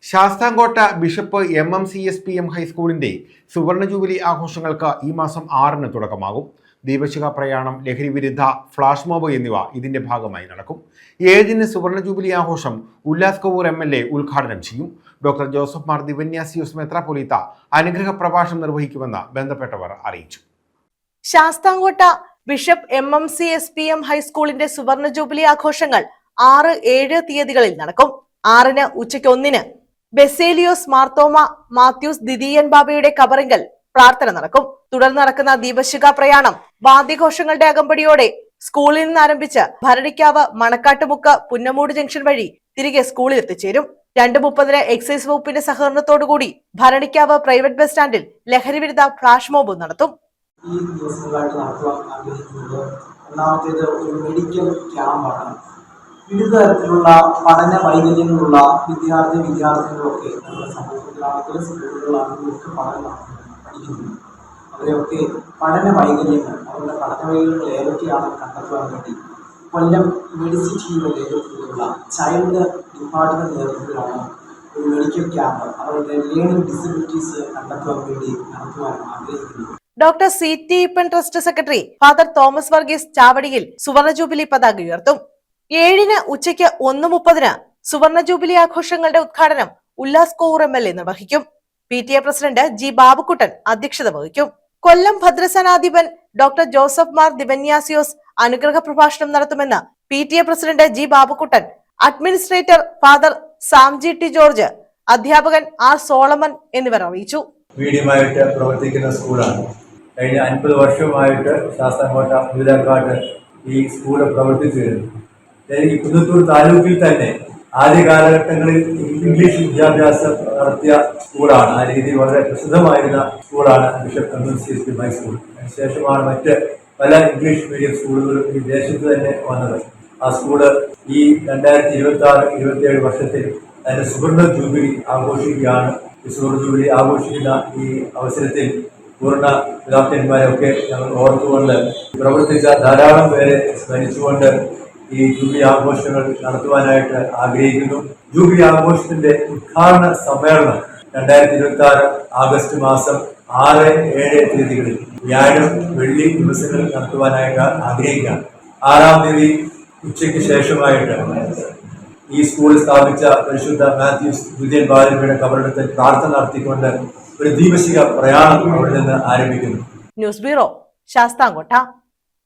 Sasthamkotta bishop MMCSPM ഹൈസ്കൂളിന്റെ സുവർണ jubilee ആഘോഷങ്ങൾക്ക് ഈ മാസം 6-ന് തുടക്കമാകും. ദീപശിഖ പ്രയാണം, ലഹരി വിരുദ്ധ ഫ്ലാഷ് മോബ് എന്നിവ ഇതിന്റെ ഭാഗമായി നടക്കും. 7-ന് സുവർണ ജൂബിലി ആഘോഷം ഉല്ലാസ് കവൂർ MLA ഉദ്ഘാടനം ചെയ്യും. ഡോക്ടർ ജോസഫ് മാർ ദിവന്യാസിയോസ് മെത്രാപ്പൊലീത്ത അനുഗ്രഹ പ്രഭാഷണം നിർവഹിക്കുമെന്ന് ബന്ധപ്പെട്ടവർ അറിയിച്ചു. ശാസ്താംകോട്ട ബിഷപ്പ് MMCSPM ഹൈസ്കൂളിന്റെ സുവർണ ജൂബിലി ആഘോഷങ്ങൾ 6, 7 തീയതികളിൽ നടക്കും. 6-ന് ഉച്ചയ്ക്ക് 1-ന് ബെസേലിയോസ് മാർത്തോമ മാത്യൂസ് ദിദിയൻ ബാബയുടെ കബറിങ്കൽ പ്രാർത്ഥന നടക്കും. തുടർന്ന് നടക്കുന്ന ദീപശിഖ പ്രയാണം വാദ്യഘോഷങ്ങളുടെ അകമ്പടിയോടെ സ്കൂളിൽ നിന്ന് ആരംഭിച്ച് ഭരണിക്കാവ്, മണക്കാട്ടുമുക്ക്, പുന്നമൂട് ജംഗ്ഷൻ വഴി തിരികെ സ്കൂളിൽ എത്തിച്ചേരും. 2:30-ന് എക്സൈസ് വകുപ്പിന്റെ സഹകരണത്തോടുകൂടി ഭരണിക്കാവ് പ്രൈവറ്റ് ബസ് സ്റ്റാൻഡിൽ ലഹരി വിരുദ്ധ ഫ്ലാഷ് മോബ് നടത്തും. ഈ ദിവസങ്ങളായിട്ട് നടത്തുവാൻ ആഗ്രഹിക്കുന്നത് ഒന്നാമത്തേത് ഒരു മെഡിക്കൽ ക്യാമ്പാണ്. വിവിധ തരത്തിലുള്ള പഠന വൈകല്യങ്ങളുള്ള വിദ്യാർത്ഥികളൊക്കെ നമ്മുടെ സമൂഹത്തിലാണെങ്കിലും സ്കൂളുകളിലാണെങ്കിലും ഒക്കെ പഠിക്കുന്നു. അവരെയൊക്കെ പഠന വൈകല്യങ്ങൾ, അവരുടെ പഠന വൈകല്യങ്ങൾ ഏതൊക്കെയാണെന്ന് കണ്ടെത്തുവാൻ വേണ്ടി കൊല്ലം മെഡിസിറ്റിയുടെ നേതൃത്വത്തിലുള്ള ചൈൽഡ് ഡിപ്പാർട്ട്മെന്റ് നേതൃത്വത്തിലാണ് ഒരു മെഡിക്കൽ ക്യാമ്പ് അവരുടെ ലേണിംഗ് ഡിസബിലിറ്റീസ് കണ്ടെത്തുവാൻ വേണ്ടി നടത്തുവാൻ ആഗ്രഹിക്കുന്നത്. Doctor CT Eapen trust secretary father Thomas Varghese ചാവടിയിൽ സുവർണ ജൂബിലി പതാക ഉയർത്തും. 7-ന് ഉച്ചയ്ക്ക് 1:30-ന് സുവർണ ജൂബിലി ആഘോഷങ്ങളുടെ ഉദ്ഘാടനം ഉല്ലാസ് കവൂർ MLA നിർവഹിക്കും. PTA പ്രസിഡന്റ് G ബാബുക്കുട്ടൻ അധ്യക്ഷത വഹിക്കും. കൊല്ലം ഭദ്രസനാധിപൻ ഡോക്ടർ ജോസഫ് മാർ ദിവന്യാസിയോസ് അനുഗ്രഹ പ്രഭാഷണം നടത്തുമെന്ന് PTA president G Babukuttan, administrator father Samji T George, അധ്യാപകൻ R സോളമൻ എന്നിവർ അറിയിച്ചു. മീഡിയമായിട്ട് പ്രവർത്തിക്കുന്ന സ്കൂളാണ്. കഴിഞ്ഞ 50 വർഷമായിട്ട് ശാസ്താംകോട്ട വിവിധക്കാട്ട് ഈ സ്കൂള് പ്രവർത്തിച്ചു വരുന്നു. ഈ കുന്നത്തൂർ താലൂക്കിൽ തന്നെ ആദ്യ കാലഘട്ടങ്ങളിൽ ഇംഗ്ലീഷ് വിദ്യാഭ്യാസം നടത്തിയ സ്കൂളാണ്. ആ രീതിയിൽ വളരെ പ്രസിദ്ധമായിരുന്ന സ്കൂളാണ് ബിഷപ്പ് MMCSPM ഹൈസ്കൂൾ. അതിനുശേഷമാണ് മറ്റ് പല ഇംഗ്ലീഷ് മീഡിയം സ്കൂളുകളും ഈ ദേശത്ത് തന്നെ വന്നത്. ആ സ്കൂള് ഈ 2026-27 വർഷത്തിൽ അതിന്റെ സുവർണ ജൂബിലി ആഘോഷിക്കുകയാണ്. ഈ സുവർണ ജൂബിലി ആഘോഷിക്കുന്ന ഈ അവസരത്തിൽ പൂർണ്ണ പിതാക്കന്മാരെയൊക്കെ ഞങ്ങൾ ഓർത്തുകൊണ്ട് പ്രവർത്തിച്ച ധാരാളം പേരെ സ്മരിച്ചുകൊണ്ട് ഈ ജൂബിലി ആഘോഷങ്ങൾ നടത്തുവാനായിട്ട് ആഗ്രഹിക്കുന്നു. ജൂബിലി ആഘോഷത്തിന്റെ ഉദ്ഘാടന സമ്മേളനം 2026 ആഗസ്റ്റ് മാസം 6, 7 തീയതികളിൽ വ്യാഴം, വെള്ളി ദിവസങ്ങളിൽ നടത്തുവാനായിട്ട് ആഗ്രഹിക്കുകയാണ്. 6-ാം തീയതി ഉച്ചയ്ക്ക് ശേഷമായിട്ട് ഈ സ്കൂൾ സ്ഥാപിച്ച പരിശുദ്ധ മാത്യൂസ് ദിദിയൻ ബാബയുടെ കബറിടത്തിൽ പ്രാർത്ഥന നടത്തിക്കൊണ്ട് ഒരു ദീപശിഖ പ്രയാണം അവിടെ നിന്ന് ആരംഭിക്കുന്നു. News bureau, Sasthamkotta.